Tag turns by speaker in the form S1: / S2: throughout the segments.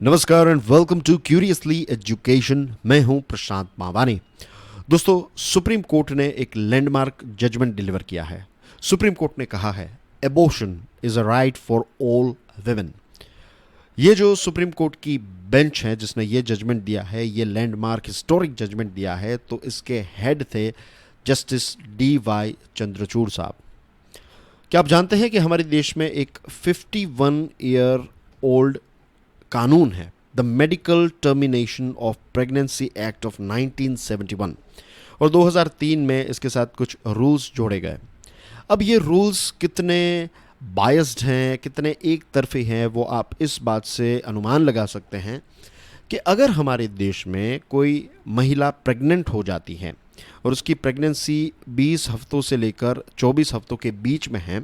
S1: नमस्कार and welcome to curiously education. मैं हूं प्रशांत मावानी। दोस्तों, सुप्रीम कोर्ट ने एक लैंडमार्क जजमेंट डिलीवर किया है। सुप्रीम कोर्ट ने कहा है abortion is a right for all women. ये जो सुप्रीम कोर्ट की बेंच है जिसने ये जजमेंट दिया है, ये लैंडमार्क हिस्टोरिक जजमेंट दिया है, तो इसके हेड थे जस्टिस डी.वाई. चंद्रचूड़ साहब। क्या आप जानते हैं कि हमारे देश में एक 51 ईयर ओल्ड कानून है, the medical termination of pregnancy act of 1971, और 2003 में इसके साथ कुछ रूल्स जोड़े गए। अब ये रूल्स कितने बायस्ड हैं, कितने एक तरफे हैं, वो आप इस बात से अनुमान लगा सकते हैं कि अगर हमारे देश में कोई महिला प्रेग्नेंट हो जाती है और उसकी प्रेगनेंसी 20 हफ्तों से लेकर 24 हफ्तों के बीच में है,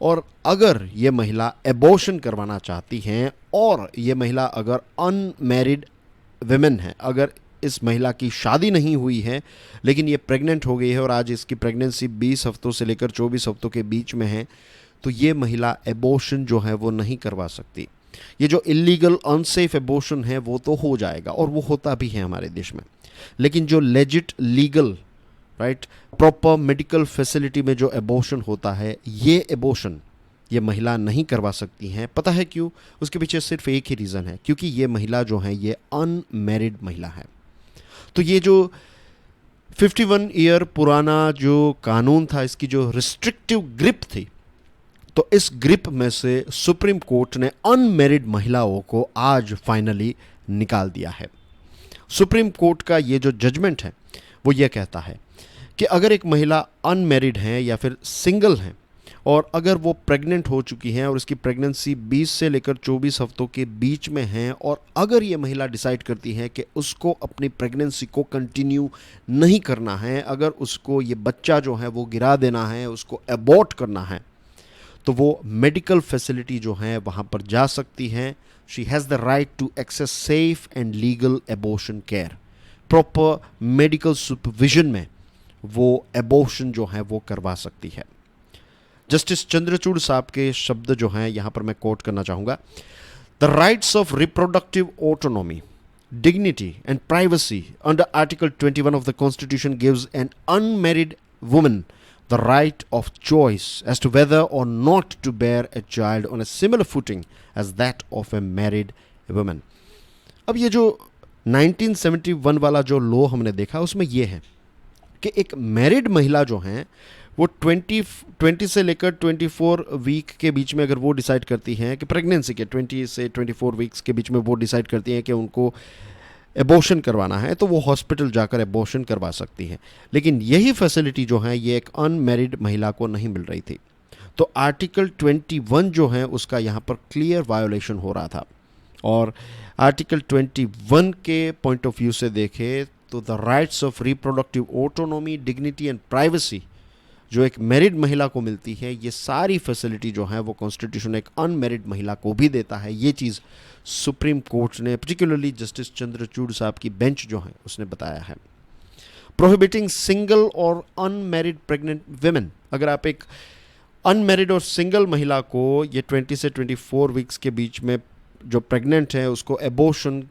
S1: और अगर ये महिला एबॉर्शन करवाना चाहती हैं, और ये महिला अगर अनमैरिड विमेन है, अगर इस महिला की शादी नहीं हुई है लेकिन ये प्रेग्नेंट हो गई है और आज इसकी प्रेगनेंसी 20 हफ्तों से लेकर 24 हफ्तों के बीच में है, तो ये महिला एबॉर्शन जो है वो नहीं करवा सकती। ये जो इलीगल अनसेफ एबॉर्शन है वो तो हो जाएगा, और वो होता भी है हमारे देश में, लेकिन जो legit legal right proper medical facility में जो एबॉर्शन होता है, ये एबॉर्शन ये महिला नहीं करवा सकती हैं। पता है क्यों? उसके पीछे सिर्फ एक ही रीज़न है, क्योंकि ये महिला जो है ये अनमैरिड महिला है। तो ये जो 51 ईयर पुराना जो कानून था, इसकी जो रिस्ट्रिक्टिव ग्रिप थी, तो इस ग्रिप में से सुप्रीम कोर्ट ने अनमैरिड महिलाओं को आज फाइनली निकाल दिया है। सुप्रीम कोर्ट का ये जो जजमेंट है वो ये कहता है कि अगर एक महिला अनमैरिड है या फिर सिंगल है, और अगर वो प्रेग्नेंट हो चुकी हैं और इसकी प्रेगनेंसी 20 से लेकर 24 हफ्तों के बीच में है, और अगर ये महिला डिसाइड करती है कि उसको अपनी प्रेगनेंसी को कंटिन्यू नहीं करना है, अगर उसको ये बच्चा जो है वो गिरा देना है, उसको एबॉर्ट करना है, तो वो मेडिकल फैसिलिटी जो है वहाँ पर जा सकती हैं। She has the right to access safe and legal abortion care. Proper medical supervision में वो एबॉर्शन जो है वो करवा सकती है। जस्टिस चंद्रचूड़ साहब के शब्द जो हैं यहाँ पर मैं कोट करना चाहूँगा। The rights of reproductive autonomy, dignity and privacy under Article 21 of the Constitution gives an unmarried woman the right of choice as to whether or not to bear a child on a similar footing as that of a married woman. अब ये जो 1971 वाला जो law हमने देखा, उसमें ये है कि एक मैरिड महिला जो हैं वो 20 से लेकर 24 वीक के बीच में अगर वो डिसाइड करती हैं कि प्रेगनेंसी के 20 से 24 वीक्स के बीच में वो डिसाइड करती हैं कि उनको एबॉर्शन करवाना है, तो वो हॉस्पिटल जाकर एबॉर्शन करवा सकती हैं। लेकिन यही फैसिलिटी जो है ये एक अनमैरिड महिला को नहीं मिल रही थी। तो आर्टिकल 21 जो है उसका यहाँ पर क्लियर वायोलेशन हो रहा था, और आर्टिकल 21 के पॉइंट ऑफ व्यू से देखें तो the rights of reproductive autonomy, dignity and privacy जो एक मैरिड महिला को मिलती है, ये सारी फैसिलिटी जो है वो कॉन्स्टिट्यूशन एक अनमैरिड महिला को भी देता है। ये चीज़ सुप्रीम कोर्ट ने, पर्टिकुलरली जस्टिस चंद्रचूड़ साहब की बेंच जो है उसने बताया है। प्रोहिबिटिंग सिंगल और अनमैरिड प्रेग्नेंट विमेन, अगर आप एक अनमैरिड और सिंगल महिला को ये 20 से 24 वीक्स के बीच में जो प्रेग्नेंट है उसको एबॉर्शन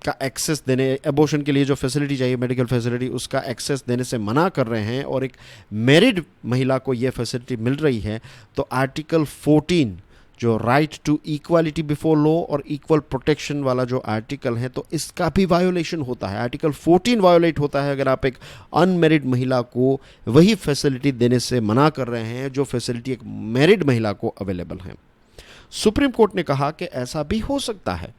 S1: का एक्सेस देने, एबॉर्शन के लिए जो फैसिलिटी चाहिए मेडिकल फैसिलिटी, उसका एक्सेस देने से मना कर रहे हैं, और एक मैरिड महिला को ये फैसिलिटी मिल रही है, तो आर्टिकल 14 जो right to equality before law और इक्वल प्रोटेक्शन वाला जो आर्टिकल है, तो इसका भी वायोलेशन होता है। आर्टिकल 14 वायोलेट होता है अगर आप एक अनमैरिड महिला को वही फैसिलिटी देने से मना कर रहे हैं जो फैसिलिटी एक मैरिड महिला को अवेलेबल है। सुप्रीम कोर्ट ने कहा कि ऐसा भी हो सकता है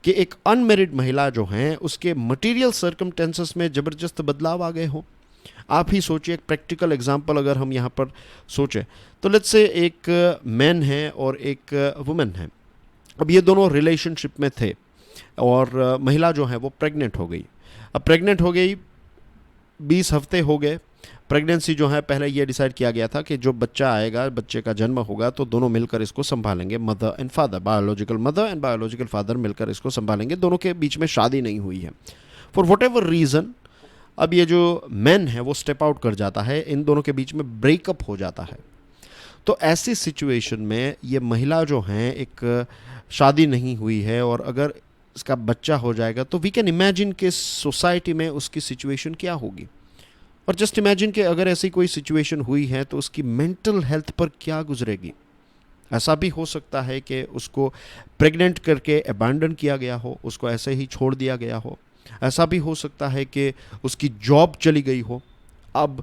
S1: कि एक अनमैरिड महिला जो है उसके मटेरियल सर्कमटेंसेस में ज़बरदस्त बदलाव आ गए हो। आप ही सोचिए, एक प्रैक्टिकल एग्जांपल अगर हम यहाँ पर सोचें, तो लेट्स से एक मैन है और एक वुमेन है। अब ये दोनों रिलेशनशिप में थे और महिला जो है वो प्रेग्नेंट हो गई। अब प्रेग्नेंट हो गई, 20 हफ्ते हो गए। प्रेगनेंसी जो है, पहले ये डिसाइड किया गया था कि जो बच्चा आएगा, बच्चे का जन्म होगा, तो दोनों मिलकर इसको संभालेंगे, mother and father, biological mother and biological father मिलकर इसको संभालेंगे। दोनों के बीच में शादी नहीं हुई है फॉर वट एवर रीज़न। अब ये जो मैन है वो स्टेप आउट कर जाता है, इन दोनों के बीच में ब्रेकअप हो जाता है। तो ऐसी सिचुएशन में ये महिला जो हैं, एक शादी नहीं हुई है, और अगर इसका बच्चा हो जाएगा तो वी कैन इमेजिन कि सोसाइटी में उसकी सिचुएशन क्या होगी। और जस्ट इमेजिन कि अगर ऐसी कोई सिचुएशन हुई है तो उसकी मेंटल हेल्थ पर क्या गुजरेगी। ऐसा भी हो सकता है कि उसको प्रेग्नेंट करके अबैंडन किया गया हो, उसको ऐसे ही छोड़ दिया गया हो। ऐसा भी हो सकता है कि उसकी जॉब चली गई हो, अब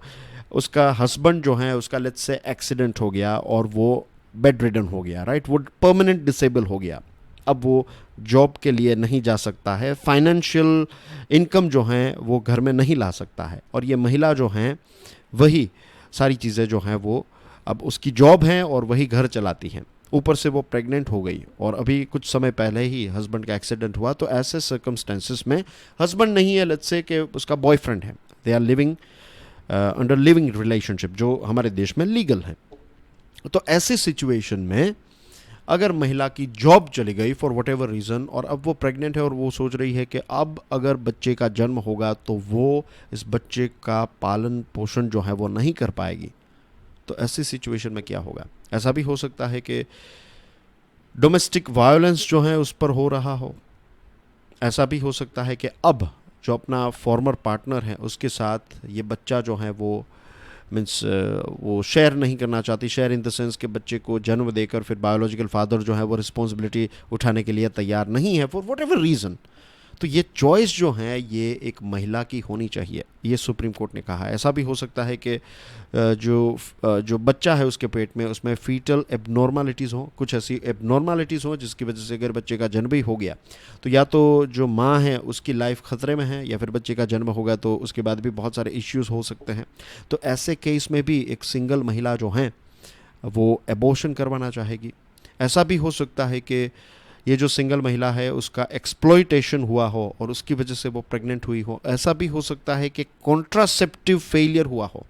S1: उसका हस्बैंड जो है उसका लेट्स से एक्सीडेंट हो गया और वो बेड रिडन हो गया, राइट, वो परमानेंट डिसेबल हो गया, अब वो जॉब के लिए नहीं जा सकता है, फाइनेंशियल इनकम जो है वो घर में नहीं ला सकता है। और ये महिला जो हैं वही सारी चीज़ें जो हैं वो, अब उसकी जॉब है और वही घर चलाती हैं, ऊपर से वो प्रेग्नेंट हो गई और अभी कुछ समय पहले ही हस्बैंड का एक्सीडेंट हुआ। तो ऐसे सर्कमस्टेंसेस में हस्बैंड नहीं है, लेट्स से कि उसका बॉयफ्रेंड है, they are living under living relationship जो हमारे देश में लीगल है। तो ऐसे सिचुएशन में अगर महिला की जॉब चली गई फॉर वट एवर रीज़न और अब वो प्रेग्नेंट है और वो सोच रही है कि अब अगर बच्चे का जन्म होगा तो वो इस बच्चे का पालन पोषण जो है वो नहीं कर पाएगी, तो ऐसी सिचुएशन में क्या होगा। ऐसा भी हो सकता है कि डोमेस्टिक वायलेंस जो है उस पर हो रहा हो। ऐसा भी हो सकता है कि अब जो अपना फॉर्मर पार्टनर है उसके साथ ये बच्चा जो है वो मीन्स वो शेयर नहीं करना चाहती, शेयर इन द सेंस कि बच्चे को जन्म देकर फिर बायोलॉजिकल फादर जो है वो रिस्पॉन्सिबिलिटी उठाने के लिए तैयार नहीं है फॉर वट एवर रीज़न। तो ये चॉइस जो है ये एक महिला की होनी चाहिए, ये सुप्रीम कोर्ट ने कहा है। ऐसा भी हो सकता है कि जो बच्चा है उसके पेट में उसमें फीटल एबनॉर्मलिटीज़ हों, कुछ ऐसी एबनॉर्मलिटीज़ हों जिसकी वजह से अगर बच्चे का जन्म भी हो गया तो या तो जो माँ है उसकी लाइफ ख़तरे में है या फिर बच्चे का जन्म होगा तो उसके बाद भी बहुत सारे इश्यूज़ हो सकते हैं। तो ऐसे केस में भी एक सिंगल महिला जो हैं वो एबॉर्शन करवाना चाहेगी। ऐसा भी हो सकता है कि ये जो सिंगल महिला है उसका एक्सप्लॉइटेशन हुआ हो और उसकी वजह से वो प्रेग्नेंट हुई हो। ऐसा भी हो सकता है कि कॉन्ट्रासेप्टिव फेलियर हुआ हो,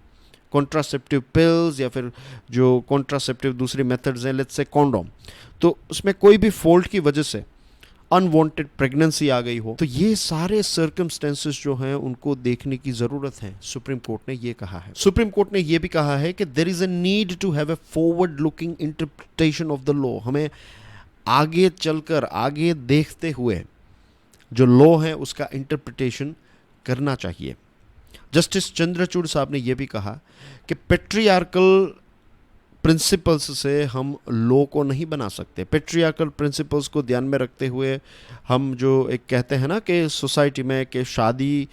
S1: कॉन्ट्रासेप्टिव पिल्स या फिर जो कॉन्ट्रासेप्टिव दूसरी मेथड्स हैं, लेट्स से कॉन्डोम, तो उसमें कोई भी फॉल्ट की वजह से अनवांटेड प्रेगनेंसी आ गई हो। तो ये सारे सर्कमस्टेंसेस जो हैं उनको देखने की ज़रूरत है, सुप्रीम कोर्ट ने ये कहा है। सुप्रीम कोर्ट ने ये भी कहा है कि there is a need to have a forward looking interpretation of the law. हमें आगे चलकर, आगे देखते हुए जो लॉ है उसका इंटरप्रिटेशन करना चाहिए। जस्टिस चंद्रचूड़ साहब ने यह भी कहा कि पेट्रियार्कल प्रिंसिपल्स से हम लॉ को नहीं बना सकते। पेट्रियार्कल प्रिंसिपल्स को ध्यान में रखते हुए हम जो एक कहते हैं ना कि सोसाइटी में कि शादी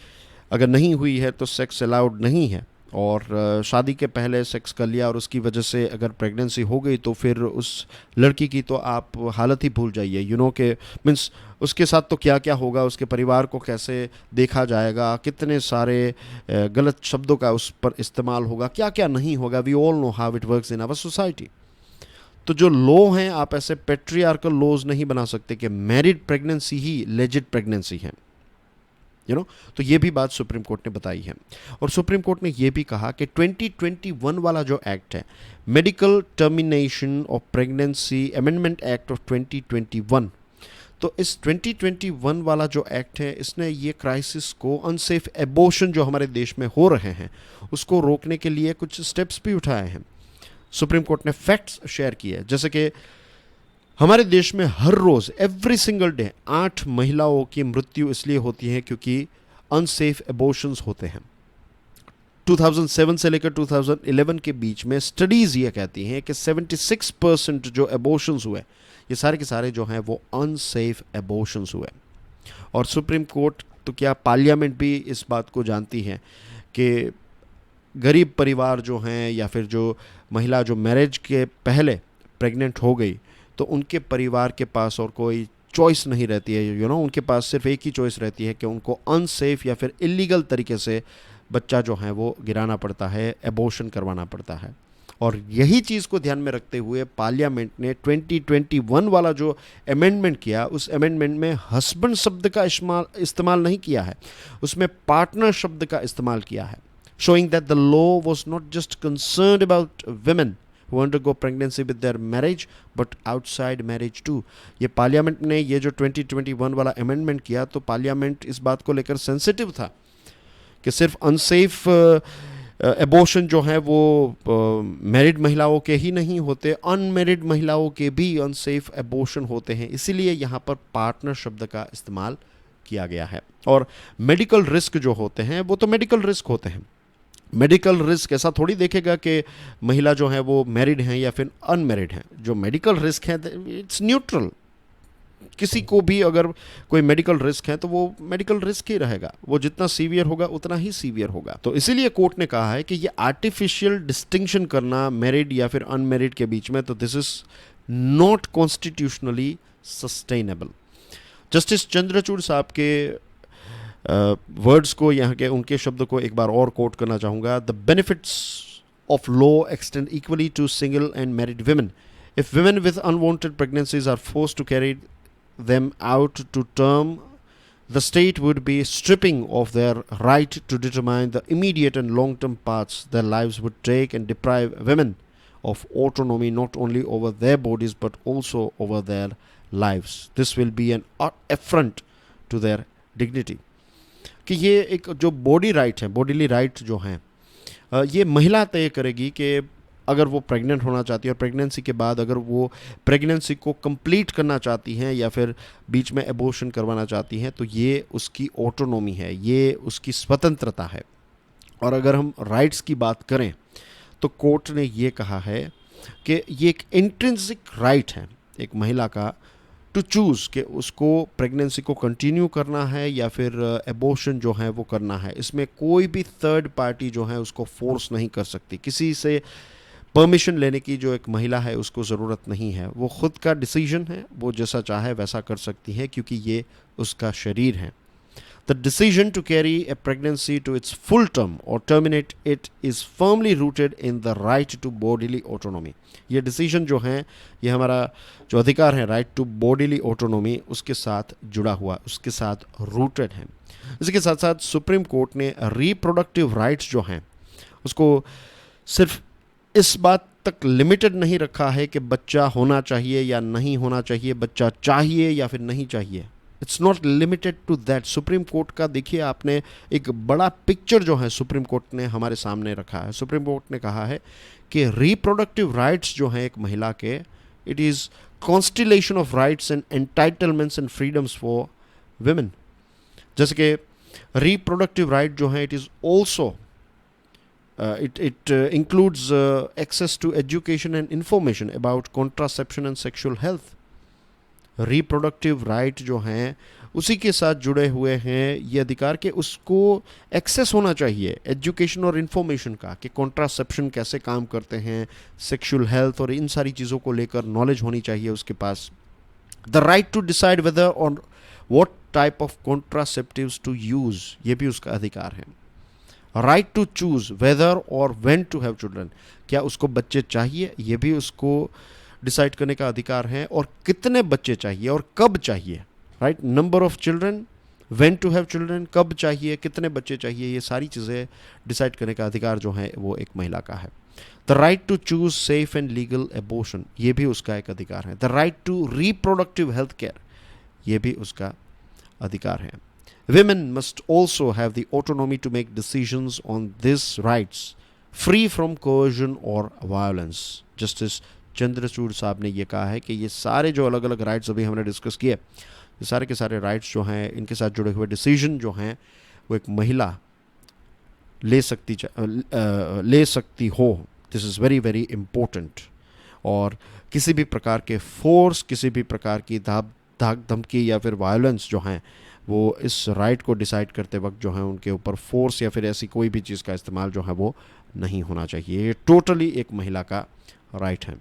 S1: अगर नहीं हुई है तो सेक्स अलाउड नहीं है, और शादी के पहले सेक्स कर लिया और उसकी वजह से अगर प्रेगनेंसी हो गई तो फिर उस लड़की की तो आप हालत ही भूल जाइए, यू नो के मीन्स उसके साथ तो क्या क्या होगा, उसके परिवार को कैसे देखा जाएगा, कितने सारे गलत शब्दों का उस पर इस्तेमाल होगा, क्या क्या नहीं होगा। We all know how it works in our society. तो जो लॉ हैं आप ऐसे पेट्रियार्कल लॉज नहीं बना सकते कि married pregnancy he legit pregnancy है, यू नो। तो ये भी बात सुप्रीम कोर्ट ने बताई है। और सुप्रीम कोर्ट ने ये भी कहा कि 2021 वाला जो एक्ट है, medical termination of pregnancy amendment act of 2021, तो इस 2021 वाला जो एक्ट है इसने ये क्राइसिस को, अनसेफ एबॉर्शन जो हमारे देश में हो रहे हैं उसको रोकने के लिए कुछ स्टेप्स भी उठाए हैं। सुप्रीम कोर्ट ने फैक्ट्स शेयर किए, जैसे कि हमारे देश में हर रोज़ एवरी सिंगल डे 8 महिलाओं की मृत्यु इसलिए होती है क्योंकि अनसेफ एबॉर्शंस होते हैं। 2007 से लेकर 2011 के बीच में स्टडीज़ ये कहती हैं कि 76% जो एबॉर्शंस हुए ये सारे के सारे जो हैं वो अनसेफ एबॉर्शंस हुए। और सुप्रीम कोर्ट तो क्या पार्लियामेंट भी इस बात को जानती है कि गरीब परिवार जो हैं या फिर जो महिला जो मैरिज के पहले प्रेग्नेंट हो गई तो उनके परिवार के पास और कोई चॉइस नहीं रहती है, यू नो, उनके पास सिर्फ एक ही चॉइस रहती है कि उनको अनसेफ या फिर इलीगल तरीके से बच्चा जो है वो गिराना पड़ता है, एबॉर्शन करवाना पड़ता है। और यही चीज़ को ध्यान में रखते हुए पार्लियामेंट ने 2021 वाला जो अमेंडमेंट किया उस अमेंडमेंट में हस्बैंड शब्द का इस्तेमाल नहीं किया है, उसमें पार्टनर शब्द का इस्तेमाल किया है, showing that the law was not just concerned about women who undergo pregnancy with their marriage but outside marriage too। ये पार्लियामेंट ने ये जो 2021 वाला अमेंडमेंट किया तो पार्लियामेंट इस बात को लेकर सेंसिटिव था कि सिर्फ अनसेफ एबॉर्शन जो है वो मैरिड महिलाओं के ही नहीं होते, अनमैरिड महिलाओं के भी अनसेफ एबॉर्शन होते हैं, इसीलिए यहाँ पर पार्टनर शब्द का इस्तेमाल किया गया है। और मेडिकल रिस्क जो होते हैं वो तो मेडिकल रिस्क होते हैं। मेडिकल रिस्क ऐसा थोड़ी देखेगा कि महिला जो है वो मैरिड हैं या फिर अनमैरिड हैं। जो मेडिकल रिस्क है इट्स न्यूट्रल, किसी को भी अगर कोई मेडिकल रिस्क है तो वो मेडिकल रिस्क ही रहेगा, वो जितना सीवियर होगा उतना ही सीवियर होगा। तो इसीलिए कोर्ट ने कहा है कि ये आर्टिफिशियल डिस्टिंक्शन करना मैरिड या फिर अनमैरिड के बीच में, तो this is not constitutionally sustainable. Justice Chandrachud साहब के वर्ड्स को, यहाँ के उनके शब्द को एक बार और कोट करना चाहूँगा। The benefits of law extend equally to single and married women. If women with unwanted pregnancies are forced to carry them out to term, the state would be stripping of their right to determine the immediate and long-term paths their lives would take and deprive women of autonomy not only over their bodies but also over their lives. This will be an affront to their dignity. कि ये एक जो body right है, bodily right जो हैं, ये महिला तय करेगी कि अगर वो प्रेग्नेंट होना चाहती है और प्रेगनेंसी के बाद अगर वो प्रेगनेंसी को कंप्लीट करना चाहती हैं या फिर बीच में एबॉर्शन करवाना चाहती हैं, तो ये उसकी ऑटोनॉमी है, ये उसकी स्वतंत्रता है। और अगर हम राइट्स की बात करें तो कोर्ट ने ये कहा है कि ये एक इंट्रिंसिक राइट है एक महिला का टू चूज़ कि उसको प्रेगनेंसी को कंटिन्यू करना है या फिर एबॉर्शन जो है वो करना है। इसमें कोई भी थर्ड पार्टी जो है उसको फोर्स नहीं कर सकती, किसी से परमिशन लेने की जो एक महिला है उसको ज़रूरत नहीं है। वो ख़ुद का डिसीजन है, वो जैसा चाहे वैसा कर सकती है क्योंकि ये उसका शरीर है। The decision to carry a pregnancy to its full term और terminate it is firmly rooted in the right to bodily autonomy. ये डिसीजन जो है, ये हमारा जो अधिकार है राइट टू बॉडीली ऑटोनॉमी, उसके साथ जुड़ा हुआ, उसके साथ रूटेड है। इसके साथ साथ सुप्रीम कोर्ट ने रिप्रोडक्टिव राइट्स जो हैं उसको सिर्फ इस बात तक लिमिटेड नहीं रखा है कि बच्चा होना चाहिए या नहीं होना चाहिए, बच्चा चाहिए या फिर नहीं चाहिए। It's not limited to that. Supreme court का देखिए आपने एक बड़ा पिक्चर जो है सुप्रीम कोर्ट ने हमारे सामने रखा है। सुप्रीम कोर्ट ने कहा है कि रिप्रोडक्टिव राइट्स जो हैं एक महिला के, it is constellation of rights and entitlements and freedoms for women. जैसे कि रिप्रोडक्टिव राइट जो है, it is also it includes access to education and information about contraception and sexual health. Reproductive right जो हैं उसी के साथ जुड़े हुए हैं ये अधिकार के उसको एक्सेस होना चाहिए एजुकेशन और इन्फॉर्मेशन का, कि कॉन्ट्रासेप्शन कैसे काम करते हैं, सेक्सुअल हेल्थ और इन सारी चीज़ों को लेकर नॉलेज होनी चाहिए उसके पास। The right to decide whether or what type of contraceptives to use, ये भी उसका अधिकार है। Right to choose whether or when to have children, क्या उसको बच्चे चाहिए, ये भी उसको डिसाइड करने का अधिकार है। और कितने बच्चे चाहिए और कब चाहिए, right, number of children, when to have children, कब चाहिए, कितने बच्चे चाहिए, ये सारी चीज़ें डिसाइड करने का अधिकार जो है वो एक महिला का है। The right to choose safe and legal abortion, ये भी उसका एक अधिकार है। The right to reproductive health care, ये भी उसका अधिकार है। Women must also have the autonomy to make decisions on these rights, free from coercion or violence. Justice Chandrachud साहब ने ये कहा है कि ये सारे जो अलग अलग राइट्स अभी हमने डिस्कस किए, ये सारे के सारे राइट्स जो हैं, इनके साथ जुड़े हुए डिसीजन जो हैं वो एक महिला ले सकती हो। This is very very important. और किसी भी प्रकार के फोर्स, किसी भी प्रकार की धाक धमकी या फिर वायलेंस जो हैं वो इस राइट को डिसाइड करते वक्त जो है उनके ऊपर फोर्स या फिर ऐसी कोई भी चीज़ का इस्तेमाल जो है वो नहीं होना चाहिए। ये टोटली एक महिला का राइट है।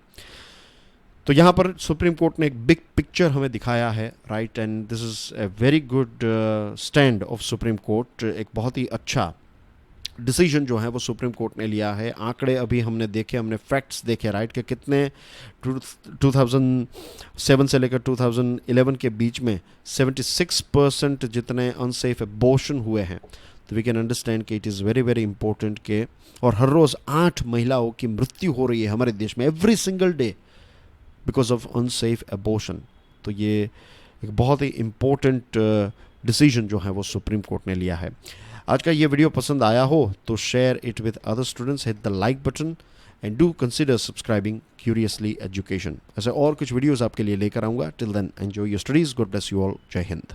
S1: तो यहाँ पर सुप्रीम कोर्ट ने एक बिग पिक्चर हमें दिखाया है, right, and this is a very good stand of supreme court. एक बहुत ही अच्छा डिसीजन जो है वो सुप्रीम कोर्ट ने लिया है। आंकड़े अभी हमने देखे, हमने फैक्ट्स देखे, राइट, कि कितने 2007 से लेकर 2011 के बीच में 76% जितने अनसेफ एबॉर्शन हुए हैं। तो वी कैन अंडरस्टैंड कि it is very very important के, और हर रोज़ 8 महिलाओं की मृत्यु हो रही है हमारे देश में every single day because of unsafe abortion. तो ये एक बहुत ही इम्पोर्टेंट डिसीजन जो है वो सुप्रीम कोर्ट ने लिया है। आज का ये वीडियो पसंद आया हो तो share it with other students, hit the like button and do consider subscribing curiously education. ऐसे और कुछ वीडियोस आपके लिए लेकर आऊँगा। Till then enjoy your studies. God bless you all. जय हिंद।